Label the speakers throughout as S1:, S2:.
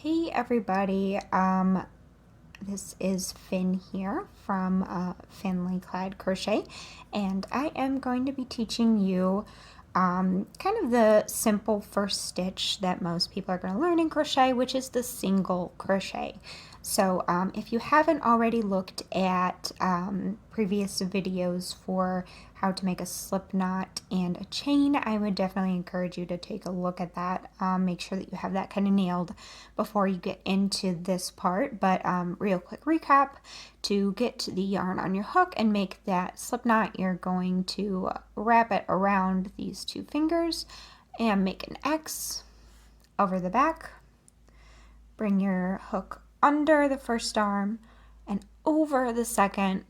S1: Hey everybody, this is Finn here from Finley Clad Crochet, and I am going to be teaching you kind of the simple first stitch that most people are going to learn in crochet, which is the single crochet. So if you haven't already looked at previous videos for how to make a slip knot and a chain, I would definitely encourage you to take a look at that. Make sure that you have that kind of nailed before you get into this part. But real quick recap, to get the yarn on your hook and make that slip knot, you're going to wrap it around these two fingers and make an X over the back. Bring your hook under the first arm and over the second,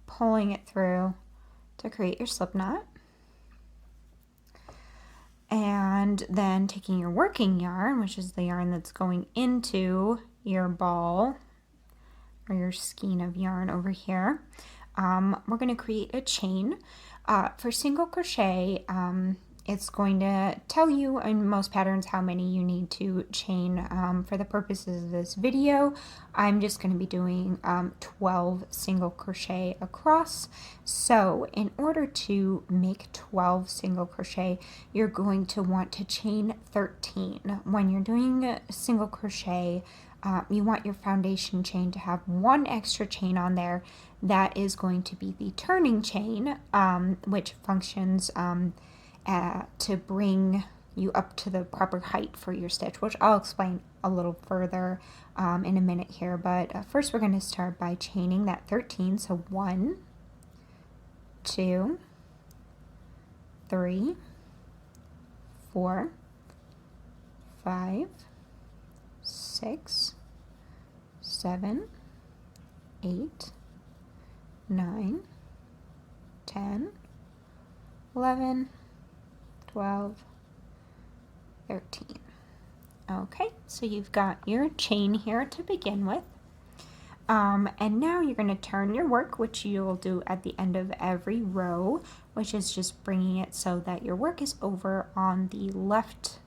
S1: pulling it through to create your slip knot. And then taking your working yarn, which is the yarn that's going into your ball or your skein of yarn over here, we're going to create a chain. For single crochet, it's going to tell you in most patterns how many you need to chain. For the purposes of this video, I'm just going to be doing 12 single crochet across. So in order to make 12 single crochet, you're going to want to chain 13. When you're doing a single crochet, you want your foundation chain to have one extra chain on there. That is going to be the turning chain, which functions to bring you up to the proper height for your stitch, which I'll explain a little further in a minute here. But first we're going to start by chaining that 13. So 1, 2, 3, 4, 5, 6, 7, 8, 9, 10, 11, 12, 13. Okay, so you've got your chain here to begin with. And now you're going to turn your work, which you'll do at the end of every row, which is just bringing it so that your work is over on the left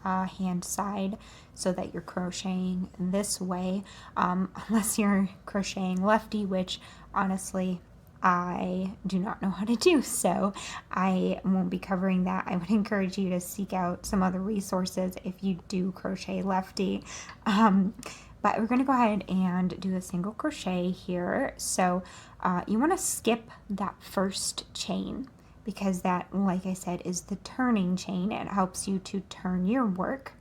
S1: hand side, so that you're crocheting this way, unless you're crocheting lefty, which honestly I do not know how to do, so I won't be covering that. I would encourage you to seek out some other resources if you do crochet lefty. But we're going to go ahead and do a single crochet here. So you want to skip that first chain, because that, like I said, is the turning chain. It helps you to turn your work.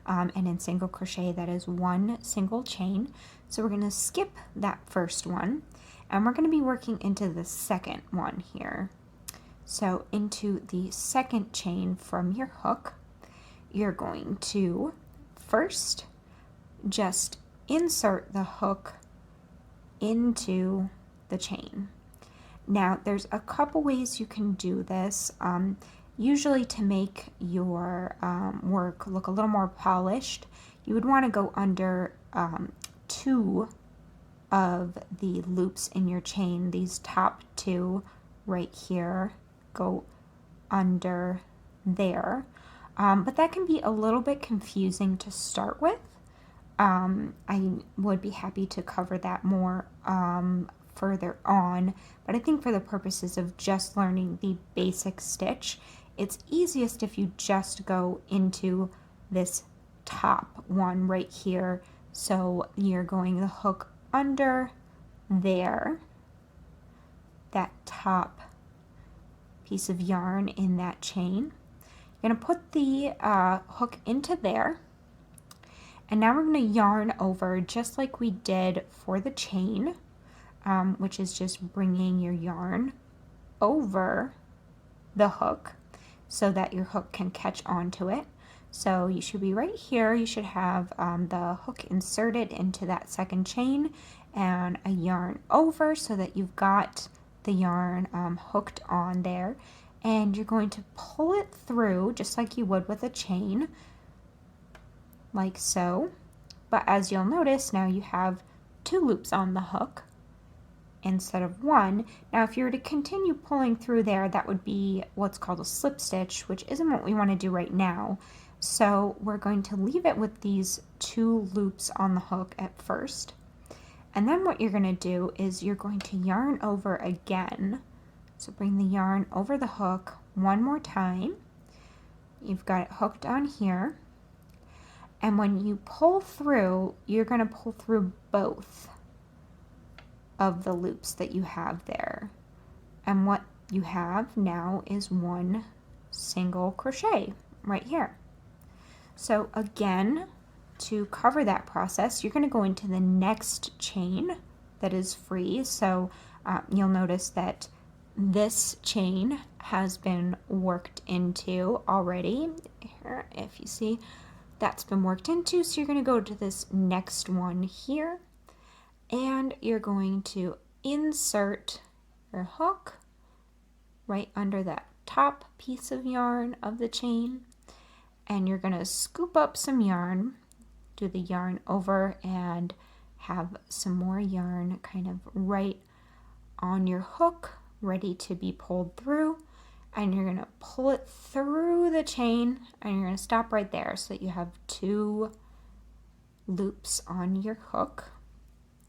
S1: And in single crochet, that is one single chain. So we're going to skip that first one, and we're going to be working into the second one here. So into the second chain from your hook, you're going to first just insert the hook into the chain. Now, there's a couple ways you can do this. Usually to make your work look a little more polished, you would want to go under 2 of the loops in your chain. These top 2 right here go under there. But that can be a little bit confusing to start with. I would be happy to cover that more further on, but I think for the purposes of just learning the basic stitch, it's easiest if you just go into this top one right here. So you're going the hook under there, that top piece of yarn in that chain. You're going to put the hook into there, and now we're going to yarn over just like we did for the chain, which is just bringing your yarn over the hook so that your hook can catch onto it. So you should be right here. You should have the hook inserted into that second chain and a yarn over so that you've got the yarn hooked on there. And you're going to pull it through just like you would with a chain, like so. But as you'll notice, now you have 2 loops on the hook instead of 1. Now if you were to continue pulling through there, that would be what's called a slip stitch, which isn't what we want to do right now. So we're going to leave it with these 2 loops on the hook at first. And then what you're going to do is you're going to yarn over again. So bring the yarn over the hook one more time. You've got it hooked on here. And when you pull through, you're going to pull through both of the loops that you have there. And what you have now is 1 single crochet right here. So again, to cover that process, you're going to go into the next chain that is free. So you'll notice that this chain has been worked into already. Here, if you see, that's been worked into. So you're going to go to this next one here, and you're going to insert your hook right under that top piece of yarn of the chain, and you're going to scoop up some yarn, do the yarn over, and have some more yarn kind of right on your hook ready to be pulled through, and you're going to pull it through the chain, and you're going to stop right there so that you have 2 loops on your hook.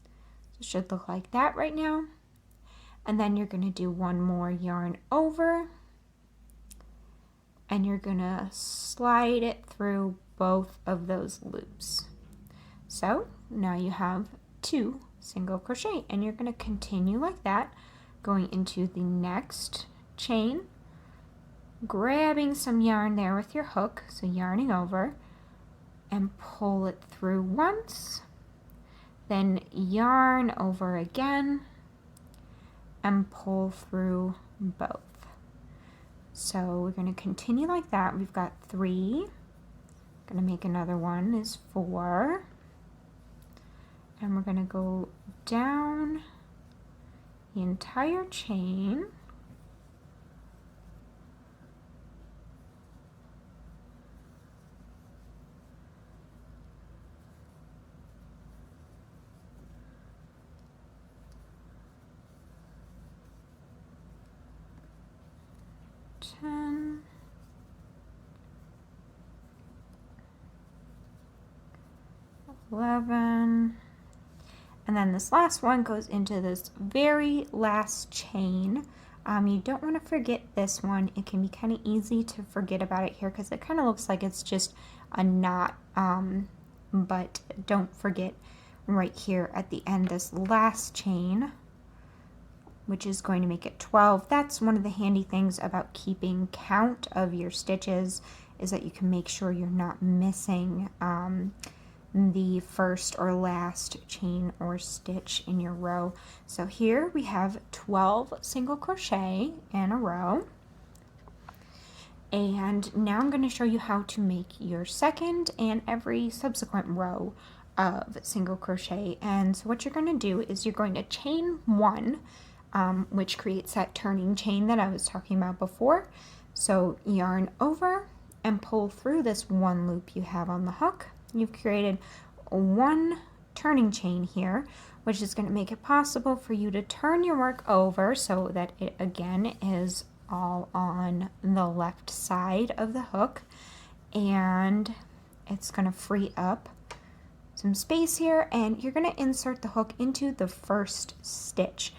S1: So it should look like that right now. And then you're going to do 1 more yarn over, and you're going to slide it through both of those loops. So now you have 2 single crochet, and you're going to continue like that, going into the next chain, grabbing some yarn there with your hook, so yarning over, and pull it through once, then yarn over again, and pull through both. So we're going to continue like that. We've got 3. Going to make another one is 4. And we're going to go down the entire chain. $11, and then this last one goes into this very last chain. You don't want to forget this one. It can be kind of easy to forget about it here because it kind of looks like it's just a knot, but don't forget right here at the end this last chain, which is going to make it 12. That's one of the handy things about keeping count of your stitches, is that you can make sure you're not missing the first or last chain or stitch in your row. So here we have 12 single crochet in a row. And now I'm going to show you how to make your second and every subsequent row of single crochet. And so what you're going to do is you're going to chain 1, which creates that turning chain that I was talking about before. So yarn over and pull through this 1 loop you have on the hook. You've created 1 turning chain here, which is going to make it possible for you to turn your work over so that it again is all on the left side of the hook, and it's going to free up some space here, and you're going to insert the hook into the first stitch.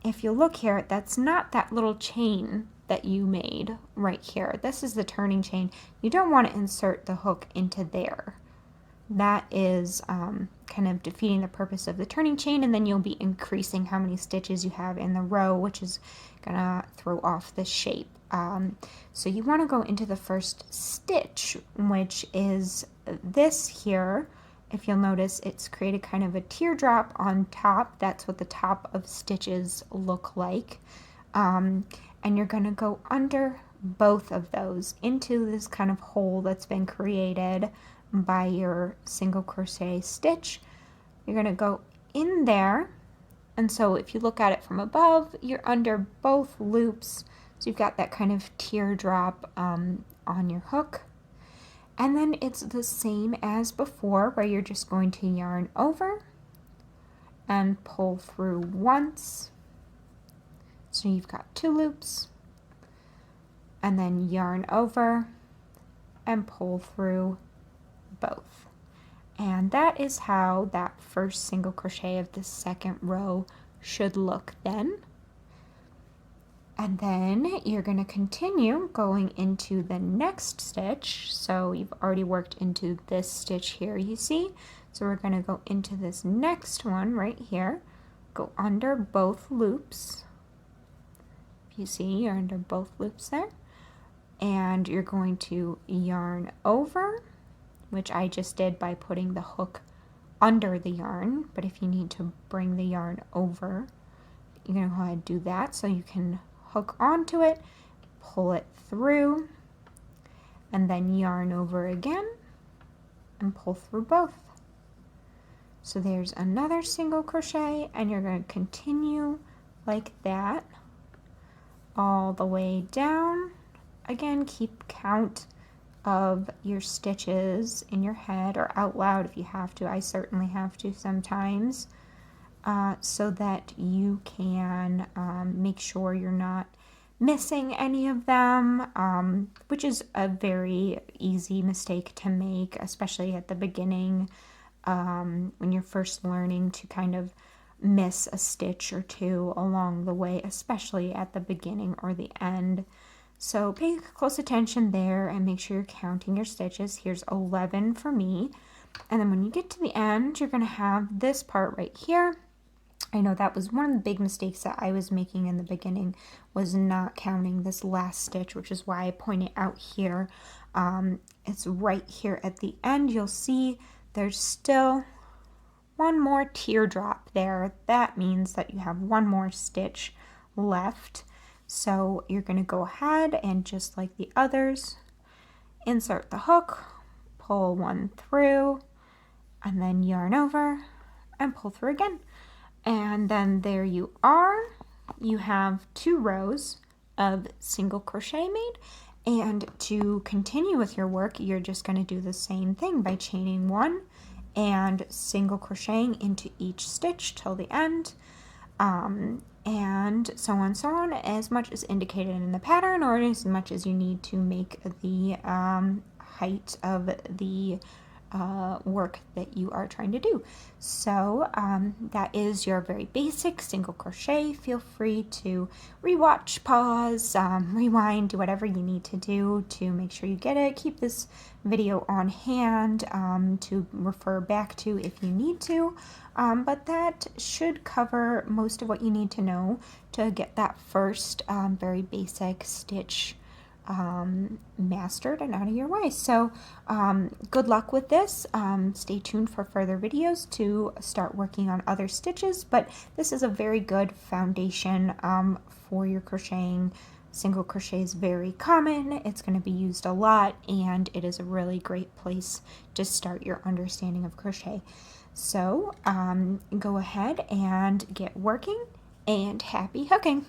S1: If you look here, that's not that little chain that you made right here. This is the turning chain. You don't want to insert the hook into there. That is kind of defeating the purpose of the turning chain, and then you'll be increasing how many stitches you have in the row, which is gonna throw off the shape. So you want to go into the first stitch, which is this here. If you'll notice, it's created kind of a teardrop on top. That's what the top of stitches look like. And you're going to go under both of those into this kind of hole that's been created by your single crochet stitch. You're going to go in there, and so if you look at it from above, you're under both loops, so you've got that kind of teardrop on your hook. And then it's the same as before, where you're just going to yarn over and pull through once, so you've got 2 loops, and then yarn over and pull through both. And that is how that first single crochet of the second row should look then. And then you're going to continue going into the next stitch. So you've already worked into this stitch here, you see. So we're going to go into this next one right here, go under both loops. If you see, you're under both loops there. And you're going to yarn over, which I just did by putting the hook under the yarn, but if you need to bring the yarn over, you're going to go ahead and do that so you can hook onto it, pull it through, and then yarn over again and pull through both. So there's another single crochet, and you're going to continue like that all the way down. Again, keep count of your stitches in your head or out loud if you have to. I certainly have to sometimes, so that you can make sure you're not missing any of them, which is a very easy mistake to make, especially at the beginning, when you're first learning to kind of miss a stitch or two along the way, especially at the beginning or the end. So pay close attention there and make sure you're counting your stitches. Here's 11 for me. And then when you get to the end, you're going to have this part right here. I know that was one of the big mistakes that I was making in the beginning, was not counting this last stitch, which is why I point it out here. It's right here at the end. You'll see there's still one more teardrop there. That means that you have one more stitch left. So you're going to go ahead and, just like the others, insert the hook, pull one through, and then yarn over and pull through again. And then there you are. You have 2 rows of single crochet made. And to continue with your work, you're just going to do the same thing by chaining 1 and single crocheting into each stitch till the end. And so on, as much as indicated in the pattern, or as much as you need to make the height of the work that you are trying to do. So that is your very basic single crochet. Feel free to rewatch, pause, rewind, do whatever you need to do to make sure you get it. Keep this video on hand to refer back to if you need to, but that should cover most of what you need to know to get that first very basic stitch mastered and out of your way. So good luck with this. Stay tuned for further videos to start working on other stitches, but this is a very good foundation for your crocheting. Single crochet is very common, it's going to be used a lot, and it is a really great place to start your understanding of crochet. So go ahead and get working, and happy hooking!